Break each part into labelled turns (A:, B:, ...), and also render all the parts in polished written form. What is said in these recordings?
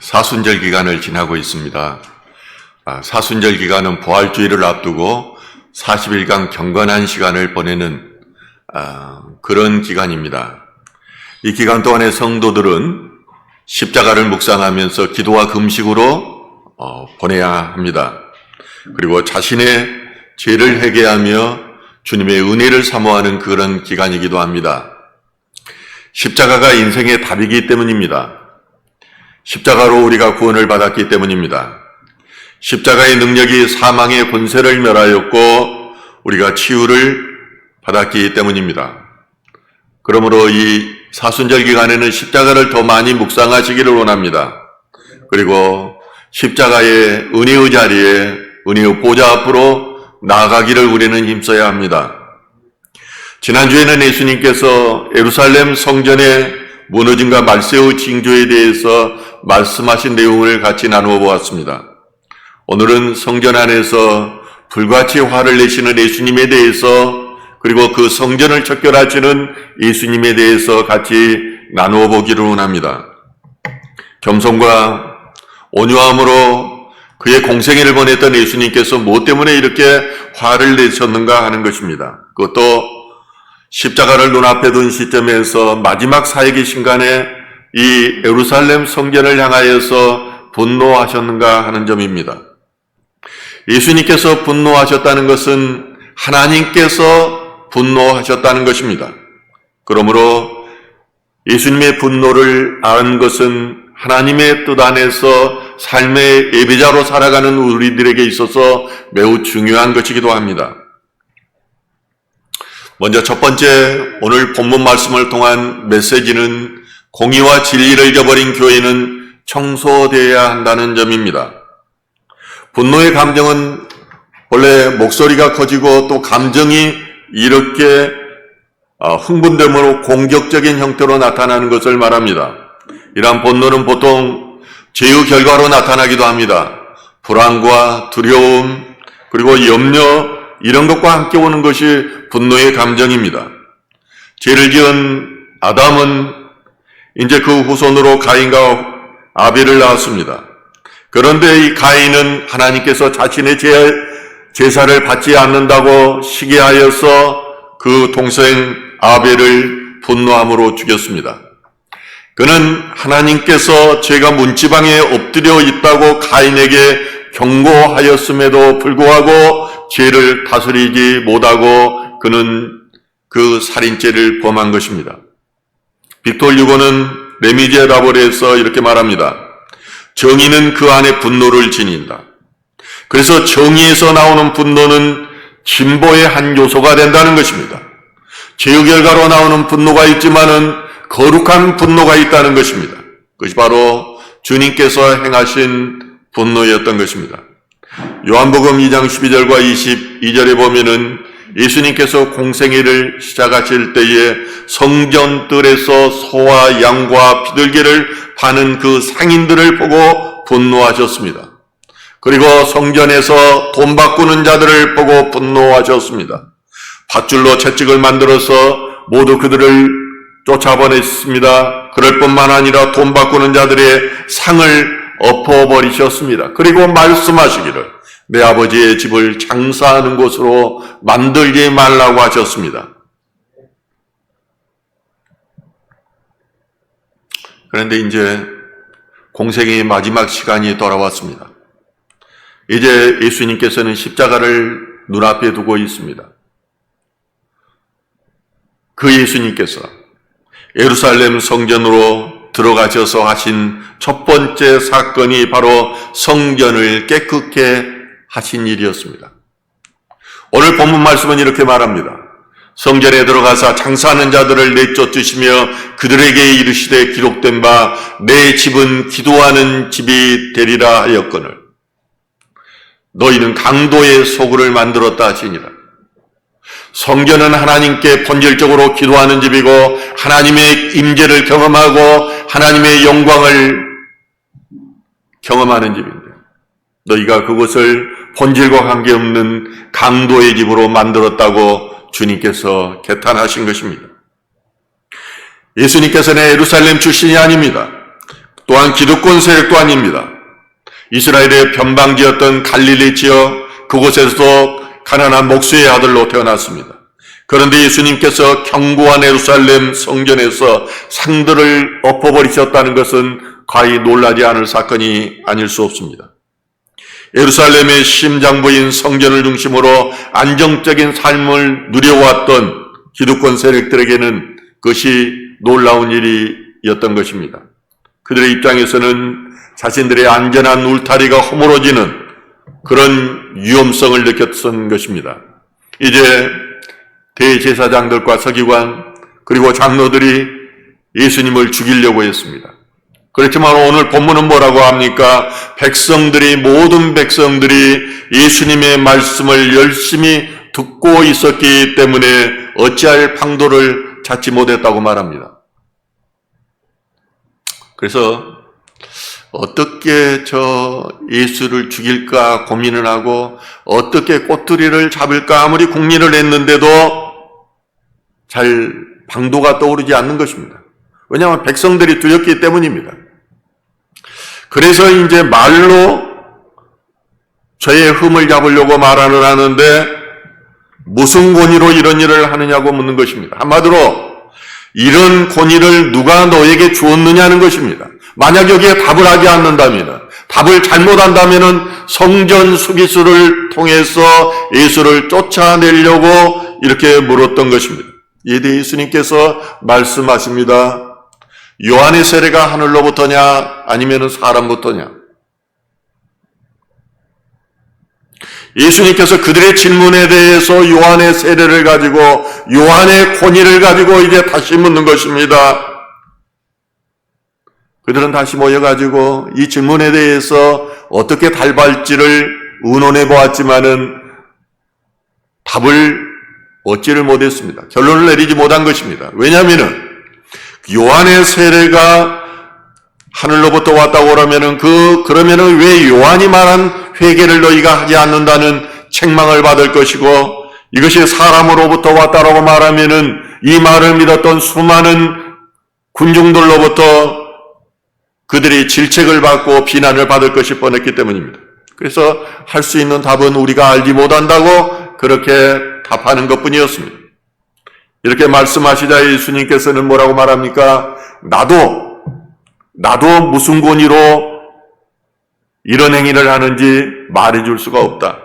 A: 사순절 기간을 지나고 있습니다. 사순절 기간은 부활주일을 앞두고 40일간 경건한 시간을 보내는 그런 기간입니다. 이 기간 동안에 성도들은 십자가를 묵상하면서 기도와 금식으로 보내야 합니다. 그리고 자신의 죄를 회개하며 주님의 은혜를 사모하는 그런 기간이기도 합니다. 십자가가 인생의 답이기 때문입니다. 십자가로 우리가 구원을 받았기 때문입니다. 십자가의 능력이 사망의 권세를 멸하였고 우리가 치유를 받았기 때문입니다. 그러므로 이 사순절 기간에는 십자가를 더 많이 묵상하시기를 원합니다. 그리고 십자가의 은혜의 자리에 은혜의 보좌 앞으로 나아가기를 우리는 힘써야 합니다. 지난주에는 예수님께서 예루살렘 성전의 무너짐과 말세의 징조에 대해서 말씀하신 내용을 같이 나누어 보았습니다. 오늘은 성전 안에서 불같이 화를 내시는 예수님에 대해서 그리고 그 성전을 척결하시는 예수님에 대해서 같이 나누어 보기를 원합니다. 겸손과 온유함으로 그의 공생애를 보냈던 예수님께서 무엇 때문에 이렇게 화를 내셨는가 하는 것입니다. 그것도 십자가를 눈앞에 둔 시점에서 마지막 사역의 순간에 이 예루살렘 성전을 향하여서 분노하셨는가 하는 점입니다. 예수님께서 분노하셨다는 것은 하나님께서 분노하셨다는 것입니다. 그러므로 예수님의 분노를 아는 것은 하나님의 뜻 안에서 삶의 예배자로 살아가는 우리들에게 있어서 매우 중요한 것이기도 합니다. 먼저 첫 번째 오늘 본문 말씀을 통한 메시지는 공의와 진리를 잃어버린 교회는 청소되어야 한다는 점입니다. 분노의 감정은 원래 목소리가 커지고 또 감정이 이렇게 흥분됨으로 공격적인 형태로 나타나는 것을 말합니다. 이러한 분노는 보통 죄의 결과로 나타나기도 합니다. 불안과 두려움 그리고 염려 이런 것과 함께 오는 것이 분노의 감정입니다. 죄를 지은 아담은 이제 그 후손으로 가인과 아벨을 낳았습니다. 그런데 이 가인은 하나님께서 자신의 제사를 받지 않는다고 시기하여서 그 동생 아벨을 분노함으로 죽였습니다. 그는 하나님께서 죄가 문지방에 엎드려 있다고 가인에게 경고하였음에도 불구하고 죄를 다스리지 못하고 그는 그 살인죄를 범한 것입니다. 빅토르 유고는 레미제라블에서 이렇게 말합니다. 정의는 그 안에 분노를 지닌다. 그래서 정의에서 나오는 분노는 진보의 한 요소가 된다는 것입니다. 죄의 결과로 나오는 분노가 있지만은 거룩한 분노가 있다는 것입니다. 그것이 바로 주님께서 행하신 분노였던 것입니다. 요한복음 2장 12절과 22절에 보면은 예수님께서 공생애를 시작하실 때에 성전들에서 소와 양과 비둘기를 파는 그 상인들을 보고 분노하셨습니다. 그리고 성전에서 돈 바꾸는 자들을 보고 분노하셨습니다. 밧줄로 채찍을 만들어서 모두 그들을 쫓아보냈습니다. 그럴 뿐만 아니라 돈 바꾸는 자들의 상을 엎어버리셨습니다. 그리고 말씀하시기를 내 아버지의 집을 장사하는 곳으로 만들지 말라고 하셨습니다. 그런데 이제 공생의 마지막 시간이 돌아왔습니다. 이제 예수님께서는 십자가를 눈앞에 두고 있습니다. 그 예수님께서 예루살렘 성전으로 들어가셔서 하신 첫 번째 사건이 바로 성전을 깨끗게 하신 일이었습니다. 오늘 본문 말씀은 이렇게 말합니다. 성전에 들어가사 장사하는 자들을 내쫓으시며 그들에게 이르시되 기록된 바 내 집은 기도하는 집이 되리라 하였거늘 너희는 강도의 소굴을 만들었다 하시니라. 성전은 하나님께 본질적으로 기도하는 집이고 하나님의 임재를 경험하고 하나님의 영광을 경험하는 집인데 너희가 그것을 본질과 관계없는 강도의 집으로 만들었다고 주님께서 개탄하신 것입니다. 예수님께서는 예루살렘 출신이 아닙니다. 또한 기득권 세력도 아닙니다. 이스라엘의 변방지였던 갈릴리 지역 그곳에서도 가난한 목수의 아들로 태어났습니다. 그런데 예수님께서 견고한 예루살렘 성전에서 상들을 엎어버리셨다는 것은 과히 놀라지 않을 사건이 아닐 수 없습니다. 예루살렘의 심장부인 성전을 중심으로 안정적인 삶을 누려왔던 기득권 세력들에게는 그것이 놀라운 일이었던 것입니다. 그들의 입장에서는 자신들의 안전한 울타리가 허물어지는 그런 위험성을 느꼈던 것입니다. 이제 대제사장들과 서기관 그리고 장로들이 예수님을 죽이려고 했습니다. 그렇지만 오늘 본문은 뭐라고 합니까? 모든 백성들이 예수님의 말씀을 열심히 듣고 있었기 때문에 어찌할 방도를 찾지 못했다고 말합니다. 그래서 어떻게 예수를 죽일까 고민을 하고 어떻게 꼬투리를 잡을까 아무리 궁리를 했는데도 잘 방도가 떠오르지 않는 것입니다. 왜냐하면 백성들이 두렵기 때문입니다. 그래서 이제 말로 저의 흠을 잡으려고 말을 하는데 무슨 권위로 이런 일을 하느냐고 묻는 것입니다. 한마디로 이런 권위를 누가 너에게 주었느냐는 것입니다. 만약 여기에 답을 하지 않는다면, 답을 잘못한다면 성전 수비수를 통해서 예수를 쫓아내려고 이렇게 물었던 것입니다. 이에 대해 예수님께서 말씀하십니다. 요한의 세례가 하늘로부터냐 아니면 사람부터냐? 예수님께서 그들의 질문에 대해서 요한의 세례를 가지고 요한의 권위를 가지고 이제 다시 묻는 것입니다. 그들은 다시 모여가지고 이 질문에 대해서 어떻게 답할지를 의논해 보았지만은 답을 얻지를 못했습니다. 결론을 내리지 못한 것입니다. 왜냐하면은 요한의 세례가 하늘로부터 왔다고 그러면은 왜 요한이 말한 회개를 너희가 하지 않는다는 책망을 받을 것이고 이것이 사람으로부터 왔다라고 말하면은 이 말을 믿었던 수많은 군중들로부터 그들이 질책을 받고 비난을 받을 것이 뻔했기 때문입니다. 그래서 할 수 있는 답은 우리가 알지 못한다고 그렇게 답하는 것뿐이었습니다. 이렇게 말씀하시자 예수님께서는 뭐라고 말합니까? 나도 무슨 권위로 이런 행위를 하는지 말해줄 수가 없다.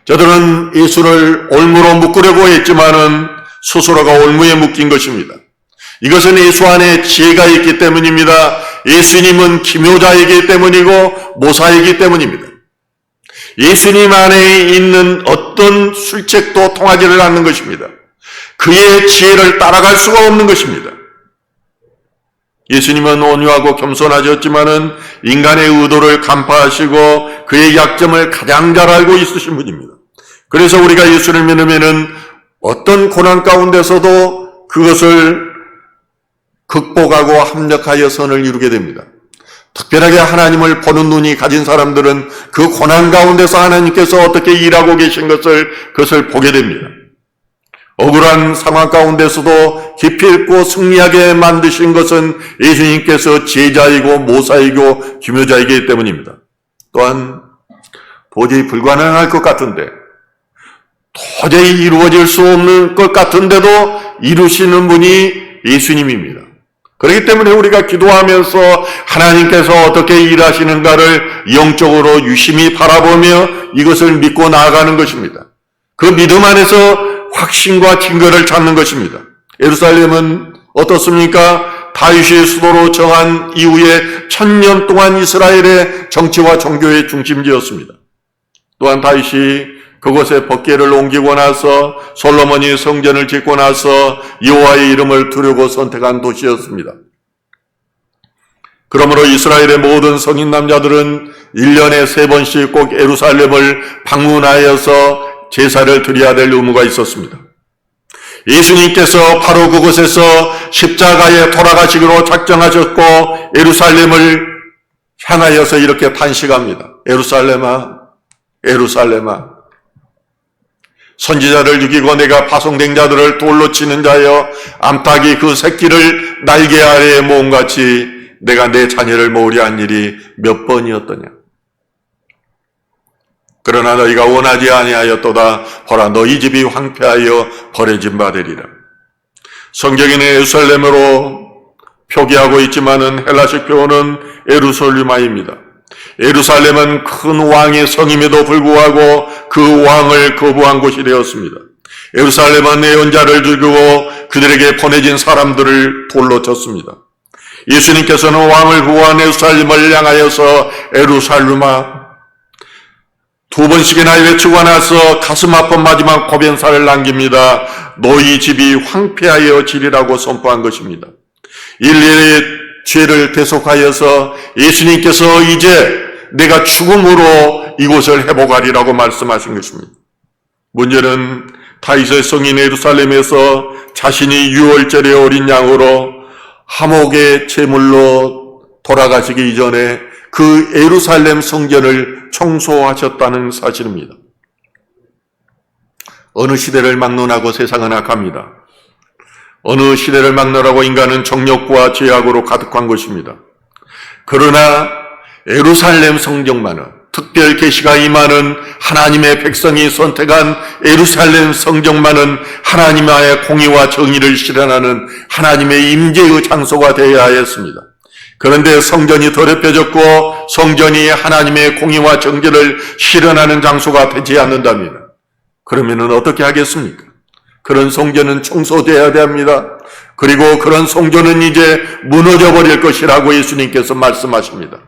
A: 저들은 예수를 올무로 묶으려고 했지만은 스스로가 올무에 묶인 것입니다. 이것은 예수 안에 지혜가 있기 때문입니다. 예수님은 기묘자이기 때문이고 모사이기 때문입니다. 예수님 안에 있는 어떤 술책도 통하지를 않는 것입니다. 그의 지혜를 따라갈 수가 없는 것입니다. 예수님은 온유하고 겸손하셨지만은 인간의 의도를 간파하시고 그의 약점을 가장 잘 알고 있으신 분입니다. 그래서 우리가 예수를 믿으면은 어떤 고난 가운데서도 그것을 극복하고 합력하여 선을 이루게 됩니다. 특별하게 하나님을 보는 눈이 가진 사람들은 그 고난 가운데서 하나님께서 어떻게 일하고 계신 그것을 보게 됩니다. 억울한 상황 가운데서도 깊이 있고 승리하게 만드신 것은 예수님께서 제자이고 모사이고 기묘자이기 때문입니다. 또한 도저히 불가능할 것 같은데 도저히 이루어질 수 없는 것 같은데도 이루시는 분이 예수님입니다. 그렇기 때문에 우리가 기도하면서 하나님께서 어떻게 일하시는가를 영적으로 유심히 바라보며 이것을 믿고 나아가는 것입니다. 그 믿음 안에서 확신과 증거를 찾는 것입니다. 예루살렘은 어떻습니까? 다윗이 수도로 정한 이후에 1000년 동안 이스라엘의 정치와 종교의 중심지였습니다. 또한 다윗이 그곳에 법궤를 옮기고 나서 솔로몬이 성전을 짓고 나서 여호와의 이름을 두려고 선택한 도시였습니다. 그러므로 이스라엘의 모든 성인 남자들은 1년에 3번씩 꼭 예루살렘을 방문하여서 제사를 드려야 될 의무가 있었습니다. 예수님께서 바로 그곳에서 십자가에 돌아가시기로 작정하셨고 예루살렘을 향하여서 이렇게 탄식합니다. 예루살렘아, 예루살렘아, 선지자를 죽이고 내가 파송된 자들을 돌로 치는 자여 암탉이 그 새끼를 날개 아래에 모음같이 내가 내 자녀를 모으려 한 일이 몇 번이었더냐. 그러나 너희가 원하지 아니하였도다. 보라, 너희 집이 황폐하여 버려진 바 되리라. 성경에는 예루살렘으로 표기하고 있지만은 헬라식 표어는 예루살렘아입니다. 예루살렘은 큰 왕의 성임에도 불구하고 그 왕을 거부한 곳이 되었습니다. 예루살렘은 예언자를 죽이고 그들에게 보내진 사람들을 돌로 쳤습니다. 예수님께서는 왕을 구한 예루살렘을 향하여서 예루살렘아 두 번씩이나 외치고 나서 가슴 아픈 마지막 고변사를 남깁니다. 너희 집이 황폐하여 지리라고 선포한 것입니다. 인류의 죄를 대속하여서 예수님께서 이제 내가 죽음으로 이곳을 회복하리라고 말씀하신 것입니다. 문제는 다윗의 성인 예루살렘에서 자신이 유월절의 어린 양으로 하목의 제물로 돌아가시기 이전에 그 예루살렘 성전을 청소하셨다는 사실입니다. 어느 시대를 막론하고 세상은 악합니다. 어느 시대를 막론하고 인간은 정욕과 죄악으로 가득한 것입니다. 그러나 예루살렘 성전만은 특별 계시가 임하는 하나님의 백성이 선택한 예루살렘 성전만은 하나님의 공의와 정의를 실현하는 하나님의 임재의 장소가 되어야 하였습니다. 그런데 성전이 더럽혀졌고 성전이 하나님의 공의와 정죄를 실현하는 장소가 되지 않는다면 그러면은 어떻게 하겠습니까? 그런 성전은 청소되어야 됩니다. 그리고 그런 성전은 이제 무너져 버릴 것이라고 예수님께서 말씀하십니다.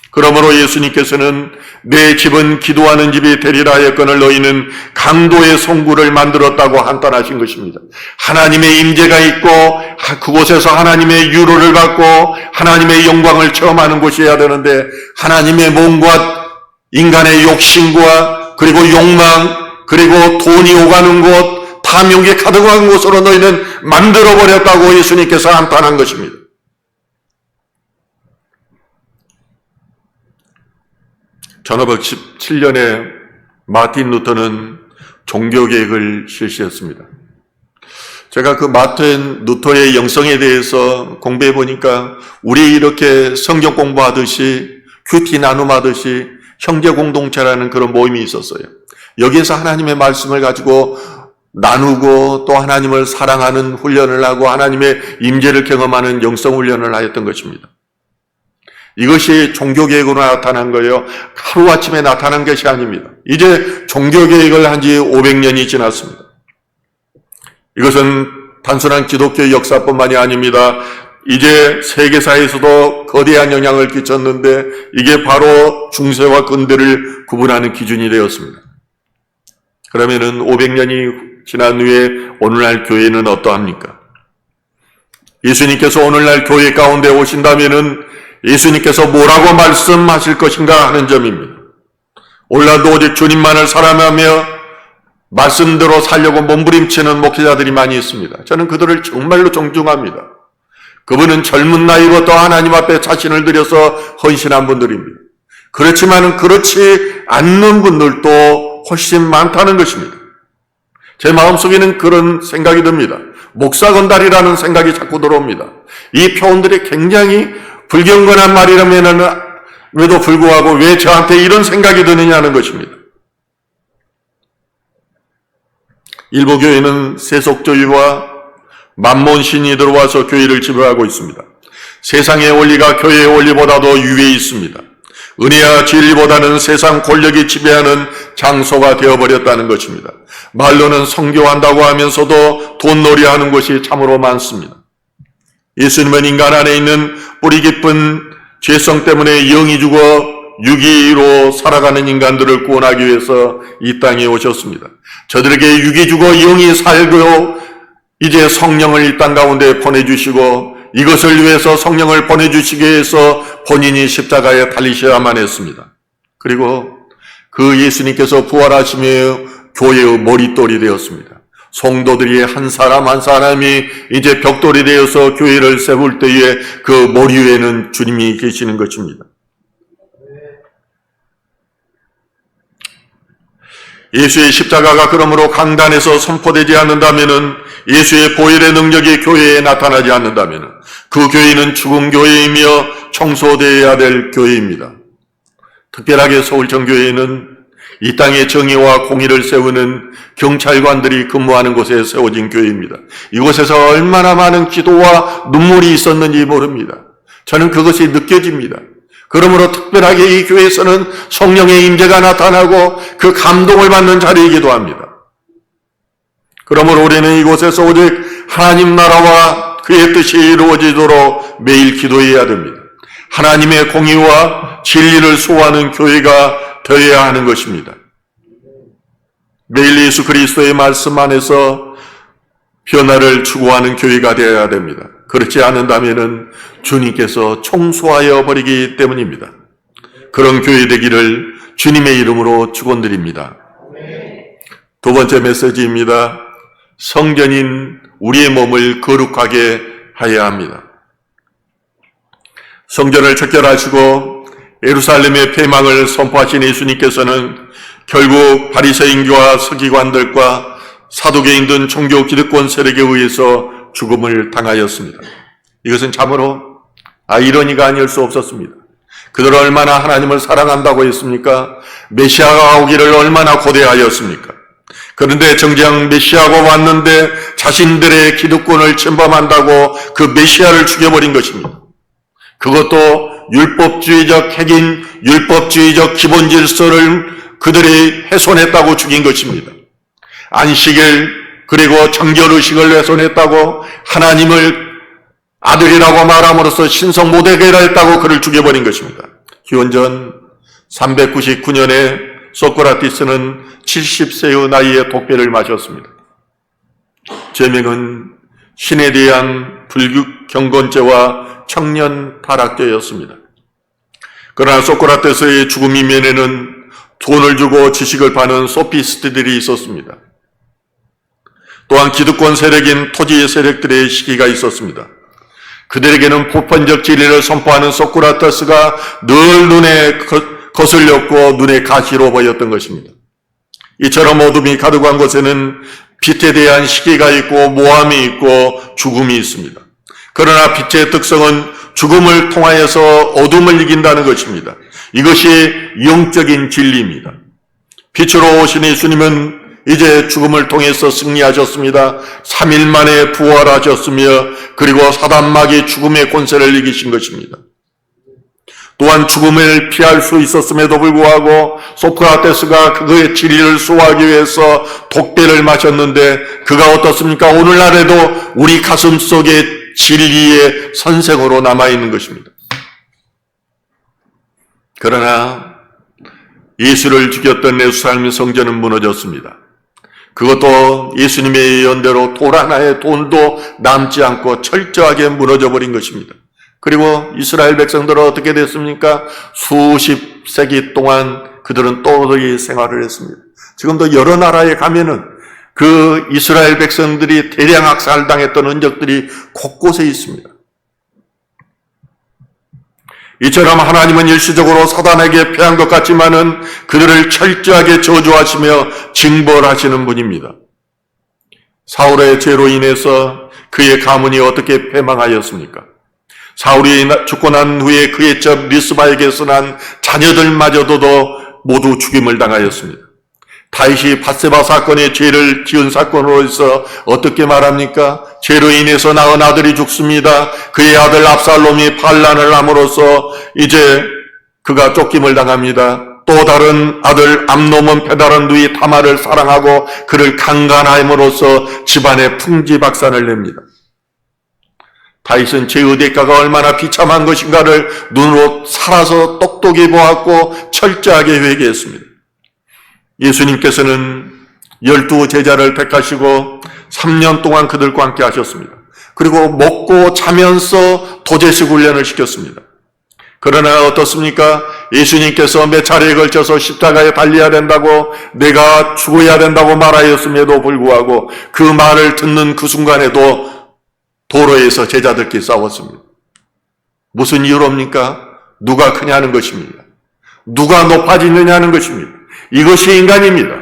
A: 그러므로 예수님께서는 내 집은 기도하는 집이 되리라 하였거늘 너희는 강도의 성구를 만들었다고 한탄하신 것입니다. 하나님의 임재가 있고 그곳에서 하나님의 유로를 받고 하나님의 영광을 체험하는 곳이어야 되는데 하나님의 몸과 인간의 욕심과 그리고 욕망 그리고 돈이 오가는 곳 탐욕이 가득한 곳으로 너희는 만들어버렸다고 예수님께서 한탄한 것입니다. 천오백 17년에 마틴 루터는 종교개혁을 실시했습니다. 제가 그 마틴 루터의 영성에 대해서 공부해 보니까 우리 이렇게 성경 공부하듯이 큐티 나눔하듯이 형제 공동체라는 그런 모임이 있었어요. 여기에서 하나님의 말씀을 가지고 나누고 또 하나님을 사랑하는 훈련을 하고 하나님의 임재를 경험하는 영성 훈련을 하였던 것입니다. 이것이 종교개혁으로 나타난 거예요. 하루아침에 나타난 것이 아닙니다. 이제 종교개혁을 한 지 500년이 지났습니다. 이것은 단순한 기독교의 역사뿐만이 아닙니다. 이제 세계사에서도 거대한 영향을 끼쳤는데 이게 바로 중세와 근대를 구분하는 기준이 되었습니다. 그러면은 500년이 지난 후에 오늘날 교회는 어떠합니까? 예수님께서 오늘날 교회 가운데 오신다면은 예수님께서 뭐라고 말씀하실 것인가 하는 점입니다. 오늘날도 오직 주님만을 사랑하며 말씀대로 살려고 몸부림치는 목회자들이 많이 있습니다. 저는 그들을 정말로 존중합니다. 그분은 젊은 나이부터 하나님 앞에 자신을 들여서 헌신한 분들입니다. 그렇지만 그렇지 않는 분들도 훨씬 많다는 것입니다. 제 마음속에는 그런 생각이 듭니다. 목사 건달이라는 생각이 자꾸 들어옵니다. 이 표현들이 굉장히 불경건한 말이라면에도 불구하고 왜 저한테 이런 생각이 드느냐는 것입니다. 일부 교회는 세속주의와 만몬신이 들어와서 교회를 지배하고 있습니다. 세상의 원리가 교회의 원리보다도 위에 있습니다. 은혜와 진리보다는 세상 권력이 지배하는 장소가 되어버렸다는 것입니다. 말로는 성교한다고 하면서도 돈놀이하는 것이 참으로 많습니다. 예수님은 인간 안에 있는 뿌리 깊은 죄성 때문에 영이 죽어 육이로 살아가는 인간들을 구원하기 위해서 이 땅에 오셨습니다. 저들에게 육이 죽어 영이 살고 이제 성령을 이 땅 가운데 보내주시고 이것을 위해서 성령을 보내주시기 위해서 본인이 십자가에 달리셔야만 했습니다. 그리고 그 예수님께서 부활하시며 교회의 머릿돌이 되었습니다. 성도들이 한 사람 한 사람이 이제 벽돌이 되어서 교회를 세울 때에 그 머리 위에는 주님이 계시는 것입니다. 예수의 십자가가 그러므로 강단에서 선포되지 않는다면은, 예수의 보혈의 능력이 교회에 나타나지 않는다면은 그 교회는 죽은 교회이며 청소되어야 될 교회입니다. 특별하게 서울정교회는 이 땅에 정의와 공의를 세우는 경찰관들이 근무하는 곳에 세워진 교회입니다. 이곳에서 얼마나 많은 기도와 눈물이 있었는지 모릅니다. 저는 그것이 느껴집니다. 그러므로 특별하게 이 교회에서는 성령의 임재가 나타나고 그 감동을 받는 자리이기도 합니다. 그러므로 우리는 이곳에서 오직 하나님 나라와 그의 뜻이 이루어지도록 매일 기도해야 됩니다. 하나님의 공의와 진리를 소화하는 교회가 되어야 하는 것입니다. 매일 예수 그리스도의 말씀 안에서 변화를 추구하는 교회가 되어야 됩니다. 그렇지 않는다면 주님께서 청소하여 버리기 때문입니다. 그런 교회 되기를 주님의 이름으로 축원드립니다. 두 번째 메시지입니다. 성전인 우리의 몸을 거룩하게 하여야 합니다. 성전을 척결하시고 예루살렘의 폐망을 선포하신 예수님께서는 결국 바리새인과 서기관들과 사두개인 등 종교 기득권 세력에 의해서 죽음을 당하였습니다. 이것은 참으로 아이러니가 아닐 수 없었습니다. 그들은 얼마나 하나님을 사랑한다고 했습니까? 메시아가 오기를 얼마나 고대하였습니까? 그런데 정작 메시아가 왔는데 자신들의 기득권을 침범한다고 그 메시아를 죽여버린 것입니다. 그것도 율법주의적 핵인 율법주의적 기본 질서를 그들이 훼손했다고 죽인 것입니다. 안식일 그리고 정결의식을 훼손했다고 하나님을 아들이라고 말함으로써 신성 모독이라 했다고 그를 죽여버린 것입니다. 기원전 399년에 소크라티스는 70세의 나이에 독배를 마셨습니다. 제명은 신에 대한 불경건죄와 청년 타락죄였습니다. 그러나 소크라테스의 죽음 이면에는 돈을 주고 지식을 파는 소피스트들이 있었습니다. 또한 기득권 세력인 토지 세력들의 시기가 있었습니다. 그들에게는 보편적 진리를 선포하는 소크라테스가 늘 눈에 거슬렸고 눈에 가시로 보였던 것입니다. 이처럼 어둠이 가득한 곳에는 빛에 대한 시기가 있고 모함이 있고 죽음이 있습니다. 그러나 빛의 특성은 죽음을 통하여서 어둠을 이긴다는 것입니다. 이것이 영적인 진리입니다. 빛으로 오신 예수님은 이제 죽음을 통해서 승리하셨습니다. 3일 만에 부활하셨으며 그리고 사단마귀 죽음의 권세를 이기신 것입니다. 또한 죽음을 피할 수 있었음에도 불구하고 소크라테스가 그의 진리를 소화하기 위해서 독배를 마셨는데 그가 어떻습니까? 오늘날에도 우리 가슴 속에 진리의 선생으로 남아있는 것입니다. 그러나 예수를 죽였던 예루살렘 성전은 무너졌습니다. 그것도 예수님의 예언대로 돌 하나의 돈도 남지 않고 철저하게 무너져버린 것입니다. 그리고 이스라엘 백성들은 어떻게 됐습니까? 수십 세기 동안 그들은 또다시 생활을 했습니다. 지금도 여러 나라에 가면은 그 이스라엘 백성들이 대량 학살당했던 흔적들이 곳곳에 있습니다. 이처럼 하나님은 일시적으로 사단에게 패한 것 같지만은 그들을 철저하게 저주하시며 징벌하시는 분입니다. 사울의 죄로 인해서 그의 가문이 어떻게 패망하였습니까? 사울이 죽고 난 후에 그의 첩 리스바에게서 난 자녀들마저도 모두 죽임을 당하였습니다. 다윗이 밧세바 사건의 죄를 지은 사건으로 해서 어떻게 말합니까? 죄로 인해서 낳은 아들이 죽습니다. 그의 아들 압살롬이 반란을 함으로써 이제 그가 쫓김을 당합니다. 또 다른 아들 암놈은 페다른 누이 다말을 사랑하고 그를 강간함으로써 집안에 풍지박산을 냅니다. 다윗은 죄의 대가가 얼마나 비참한 것인가를 눈으로 살아서 똑똑히 보았고 철저하게 회개했습니다. 예수님께서는 12 제자를 택하시고 3년 동안 그들과 함께 하셨습니다. 그리고 먹고 자면서 도제식 훈련을 시켰습니다. 그러나 어떻습니까? 예수님께서 몇 차례에 걸쳐서 십자가에 달려야 된다고, 내가 죽어야 된다고 말하였음에도 불구하고 그 말을 듣는 그 순간에도 도로에서 제자들끼리 싸웠습니다. 무슨 이유로입니까? 누가 크냐는 것입니다. 누가 높아지느냐는 것입니다. 이것이 인간입니다.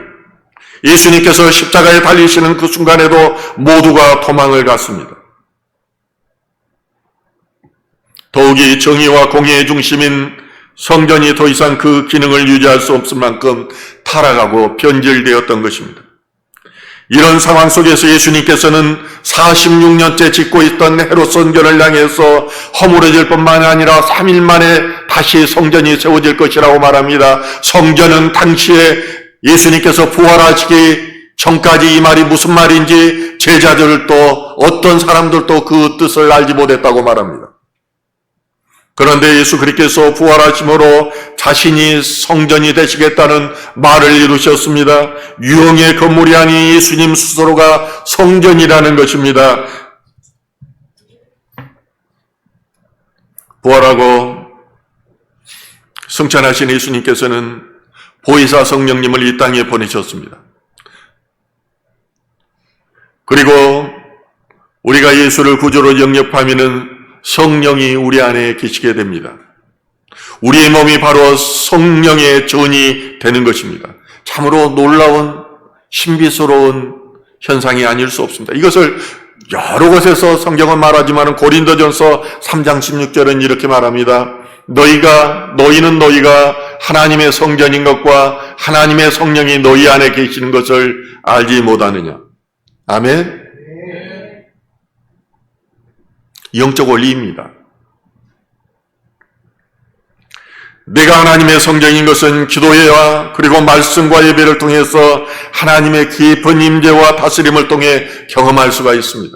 A: 예수님께서 십자가에 달리시는 그 순간에도 모두가 도망을 갔습니다. 더욱이 정의와 공의의 중심인 성전이 더 이상 그 기능을 유지할 수 없을 만큼 타락하고 변질되었던 것입니다. 이런 상황 속에서 예수님께서는 46년째 짓고 있던 헤롯 성전을 향해서 허물어질 뿐만 아니라 3일 만에 다시 성전이 세워질 것이라고 말합니다. 성전은 당시에 예수님께서 부활하시기 전까지 이 말이 무슨 말인지 제자들도 어떤 사람들도 그 뜻을 알지 못했다고 말합니다. 그런데 예수 그리스도께서 부활하심으로 자신이 성전이 되시겠다는 말을 이루셨습니다. 유형의 건물이 아닌 예수님 스스로가 성전이라는 것입니다. 부활하고 승천하신 예수님께서는 보혜사 성령님을 이 땅에 보내셨습니다. 그리고 우리가 예수를 구주로 영접하면은 성령이 우리 안에 계시게 됩니다. 우리의 몸이 바로 성령의 전이 되는 것입니다. 참으로 놀라운 신비스러운 현상이 아닐 수 없습니다. 이것을 여러 곳에서 성경은 말하지만 고린도전서 3장 16절은 이렇게 말합니다. 너희는 하나님의 성전인 것과 하나님의 성령이 너희 안에 계시는 것을 알지 못하느냐. 아멘. 영적 원리입니다. 내가 하나님의 성전인 것은 기도회와 그리고 말씀과 예배를 통해서 하나님의 깊은 임재와 다스림을 통해 경험할 수가 있습니다.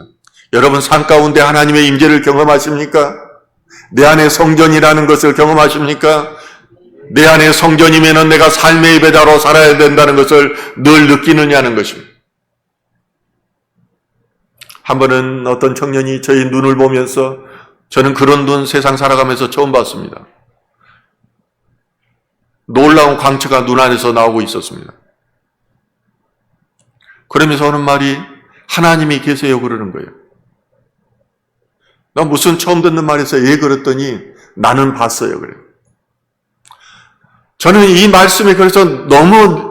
A: 여러분 삶 가운데 하나님의 임재를 경험하십니까? 내 안에 성전이라는 것을 경험하십니까? 내 안에 성전이면 내가 삶의 예배자로 살아야 된다는 것을 늘 느끼느냐는 것입니다. 한 번은 어떤 청년이 저희 눈을 보면서 저는 그런 눈 세상 살아가면서 처음 봤습니다. 놀라운 광채가 눈 안에서 나오고 있었습니다. 그러면서 하는 말이 하나님이 계세요 그러는 거예요. 나 무슨 처음 듣는 말에서 예 그랬더니 나는 봤어요 그래요. 저는 이 말씀이 그래서 너무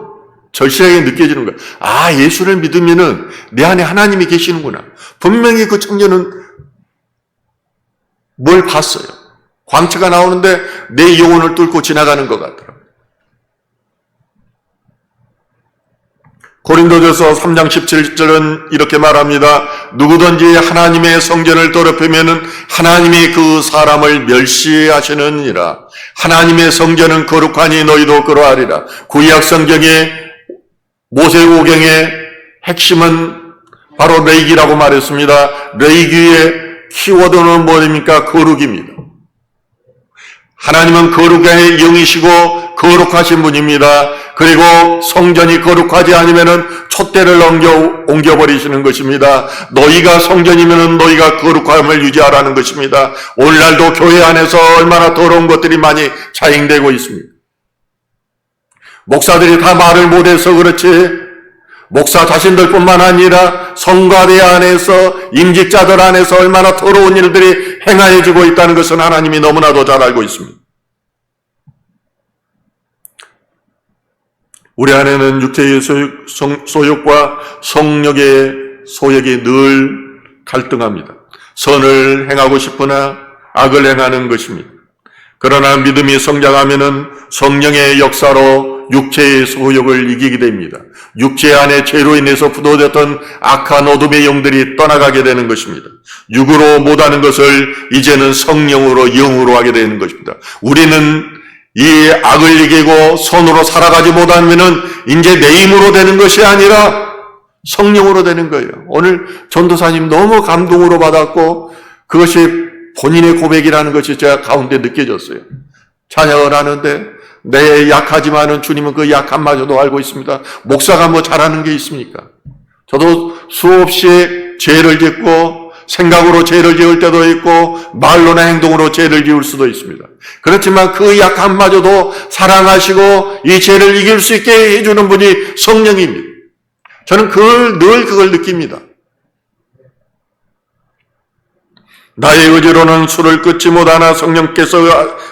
A: 절실하게 느껴지는 거예요. 아, 예수를 믿으면은 내 안에 하나님이 계시는구나. 분명히 그 청년은 뭘 봤어요. 광채가 나오는데 내 영혼을 뚫고 지나가는 것 같더라고요. 고린도전서 3장 17절은 이렇게 말합니다. 누구든지 하나님의 성전을 더럽히면은 하나님이 그 사람을 멸시하시느니라. 하나님의 성전은 거룩하니 너희도 그러하리라. 구약 성경의 모세오경의 핵심은 바로 레이기라고 말했습니다. 레이기의 키워드는 뭐입니까? 거룩입니다. 하나님은 거룩의 영이시고 거룩하신 분입니다. 그리고 성전이 거룩하지 않으면 촛대를 옮겨버리시는 것입니다. 너희가 성전이면 너희가 거룩함을 유지하라는 것입니다. 오늘날도 교회 안에서 얼마나 더러운 것들이 많이 자행되고 있습니다. 목사들이 다 말을 못해서 그렇지 목사 자신들뿐만 아니라 성가대 안에서 임직자들 안에서 얼마나 더러운 일들이 행하여지고 있다는 것은 하나님이 너무나도 잘 알고 있습니다. 우리 안에는 육체의 소욕과 성욕의 소욕이 늘 갈등합니다. 선을 행하고 싶으나 악을 행하는 것입니다. 그러나 믿음이 성장하면은 성령의 역사로 육체의 소욕을 이기게 됩니다. 육체 안에 죄로 인해서 부도졌던 악한 어둠의 영들이 떠나가게 되는 것입니다. 육으로 못하는 것을 이제는 성령으로 영으로 하게 되는 것입니다. 우리는 이 악을 이기고 선으로 살아가지 못하면은 이제 내 힘으로 되는 것이 아니라 성령으로 되는 거예요. 오늘 전도사님 너무 감동으로 받았고 그것이 본인의 고백이라는 것이 제가 가운데 느껴졌어요. 찬양을 하는데 내 약하지만은 주님은 그 약함마저도 알고 있습니다. 목사가 뭐 잘하는 게 있습니까? 저도 수없이 죄를 짓고 생각으로 죄를 지을 때도 있고 말로나 행동으로 죄를 지을 수도 있습니다. 그렇지만 그 약함마저도 사랑하시고 이 죄를 이길 수 있게 해주는 분이 성령입니다. 저는 늘 그걸 느낍니다. 나의 의지로는 술을 끊지 못하나 성령께서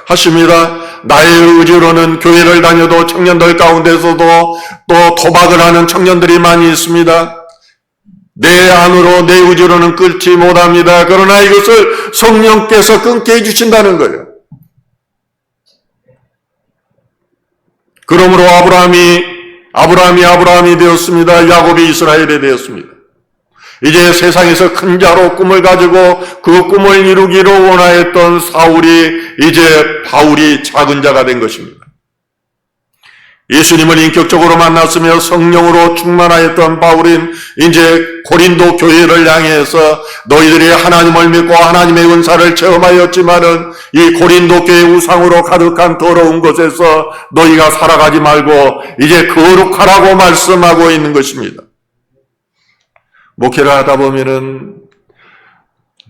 A: 하십니다. 나의 의지로는 교회를 다녀도 청년들 가운데서도 또 도박을 하는 청년들이 많이 있습니다. 내 안으로 내 의지로는 끊지 못합니다. 그러나 이것을 성령께서 끊게 해주신다는 거예요. 그러므로 아브라함이 되었습니다. 야곱이 이스라엘이 되었습니다. 이제 세상에서 큰 자로 꿈을 가지고 그 꿈을 이루기로 원하였던 사울이 이제 바울이 작은 자가 된 것입니다. 예수님을 인격적으로 만났으며 성령으로 충만하였던 바울은 이제 고린도 교회를 향해서 너희들이 하나님을 믿고 하나님의 은사를 체험하였지만은 이 고린도 교회 우상으로 가득한 더러운 곳에서 너희가 살아가지 말고 이제 거룩하라고 말씀하고 있는 것입니다. 목회를 하다 보면은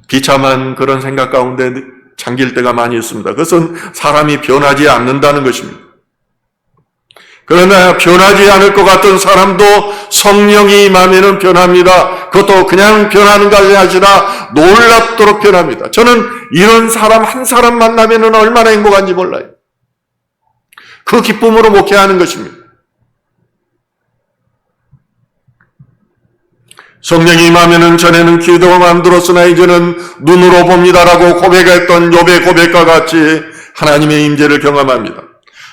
A: 비참한 그런 생각 가운데 잠길 때가 많이 있습니다. 그것은 사람이 변하지 않는다는 것입니다. 그러나 변하지 않을 것 같은 사람도 성령이 임하면은 변합니다. 그것도 그냥 변하는 것이 아니라 놀랍도록 변합니다. 저는 이런 사람 한 사람 만나면은 얼마나 행복한지 몰라요. 그 기쁨으로 목회하는 것입니다. 성령이 임하면은 전에는 귀로만 들었으나 이제는 눈으로 봅니다라고 고백했던 욥의 고백과 같이 하나님의 임재를 경험합니다.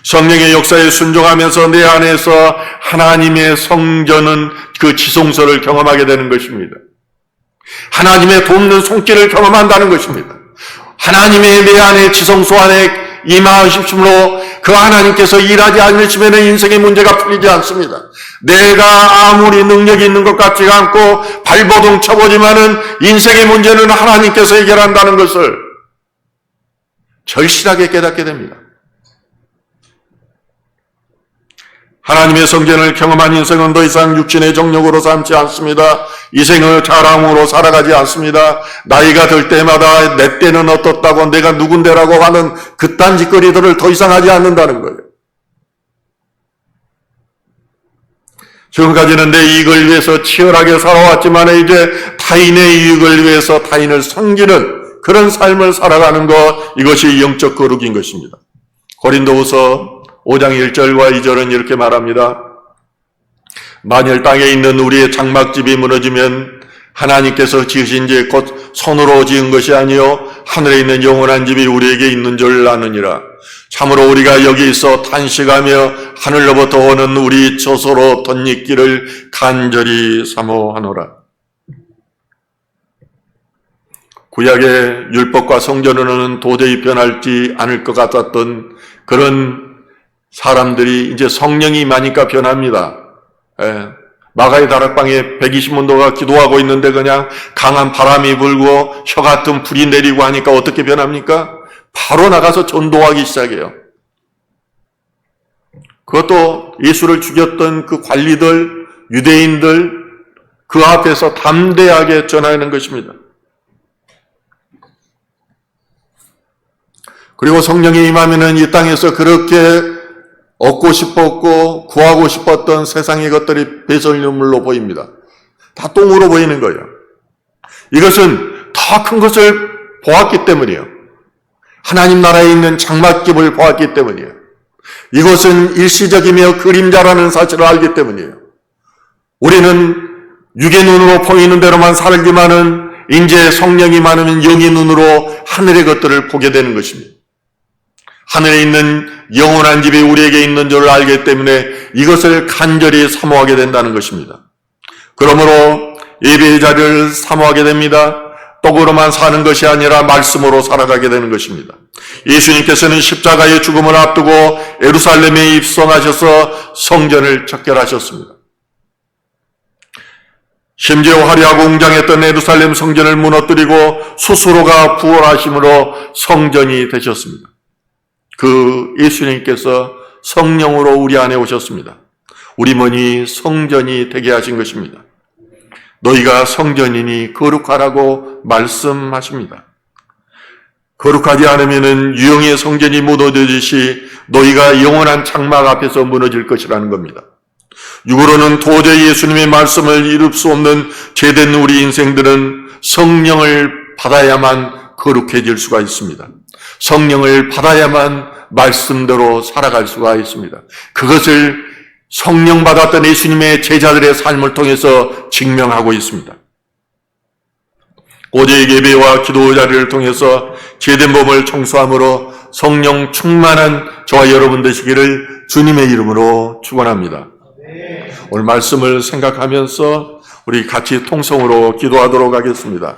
A: 성령의 역사에 순종하면서 내 안에서 하나님의 성전은 그 지성소를 경험하게 되는 것입니다. 하나님의 돕는 손길을 경험한다는 것입니다. 하나님의 내 안에 지성소 안에 임하심으로 그 하나님께서 일하지 않으시면 인생의 문제가 풀리지 않습니다. 내가 아무리 능력이 있는 것 같지가 않고 발버둥 쳐보지만은 인생의 문제는 하나님께서 해결한다는 것을 절실하게 깨닫게 됩니다. 하나님의 성전을 경험한 인생은 더 이상 육신의 정욕으로 삼지 않습니다. 이생을 자랑으로 살아가지 않습니다. 나이가 들 때마다 내 때는 어떻다고 내가 누군데라고 하는 그딴 짓거리들을 더 이상 하지 않는다는 거예요. 지금까지는 내 이익을 위해서 치열하게 살아왔지만 이제 타인의 이익을 위해서 타인을 섬기는 그런 삶을 살아가는 것, 이것이 영적 거룩인 것입니다. 고린도후서 5장 1절과 2절은 이렇게 말합니다. 만일 땅에 있는 우리의 장막집이 무너지면 하나님께서 지으신 지 곧 손으로 지은 것이 아니요 하늘에 있는 영원한 집이 우리에게 있는 줄 아느니라. 참으로 우리가 여기 있어 탄식하며 하늘로부터 오는 우리 조소로 덧입기를 간절히 사모하노라. 구약의 율법과 성전으로는 도저히 변하지 않을 것 같았던 그런 사람들이 이제 성령이 임하니까 변합니다. 마가의 다락방에 120문도가 기도하고 있는데 그냥 강한 바람이 불고 혀 같은 불이 내리고 하니까 어떻게 변합니까? 바로 나가서 전도하기 시작해요. 그것도 예수를 죽였던 그 관리들, 유대인들 그 앞에서 담대하게 전하는 것입니다. 그리고 성령이 임하면은 이 땅에서 그렇게 얻고 싶었고 구하고 싶었던 세상의 것들이 배설물로 보입니다. 다 똥으로 보이는 거예요. 이것은 더 큰 것을 보았기 때문이에요. 하나님 나라에 있는 장막집을 보았기 때문이에요. 이것은 일시적이며 그림자라는 사실을 알기 때문이에요. 우리는 육의 눈으로 보이는 대로만 살기만은 이제 성령이 많으면 영의 눈으로 하늘의 것들을 보게 되는 것입니다. 하늘에 있는 영원한 집이 우리에게 있는 줄 알기 때문에 이것을 간절히 사모하게 된다는 것입니다. 그러므로 예배의 자리를 사모하게 됩니다. 떡으로만 사는 것이 아니라 말씀으로 살아가게 되는 것입니다. 예수님께서는 십자가의 죽음을 앞두고 예루살렘에 입성하셔서 성전을 적결하셨습니다. 심지어 화려하고 웅장했던 예루살렘 성전을 무너뜨리고 스스로가 부활하심으로 성전이 되셨습니다. 그 예수님께서 성령으로 우리 안에 오셨습니다. 우리 머니 성전이 되게 하신 것입니다. 너희가 성전이니 거룩하라고 말씀하십니다. 거룩하지 않으면 유형의 성전이 무너지듯이 너희가 영원한 장막 앞에서 무너질 것이라는 겁니다. 육으로는 도저히 예수님의 말씀을 이룰 수 없는 죄된 우리 인생들은 성령을 받아야만 거룩해질 수가 있습니다. 성령을 받아야만 말씀대로 살아갈 수가 있습니다. 그것을 성령 받았던 예수님의 제자들의 삶을 통해서 증명하고 있습니다. 오직 예배와 기도 자리를 통해서 죄된 몸을 청소함으로 성령 충만한 저와 여러분 되시기를 주님의 이름으로 축원합니다. 오늘 말씀을 생각하면서 우리 같이 통성으로 기도하도록 하겠습니다.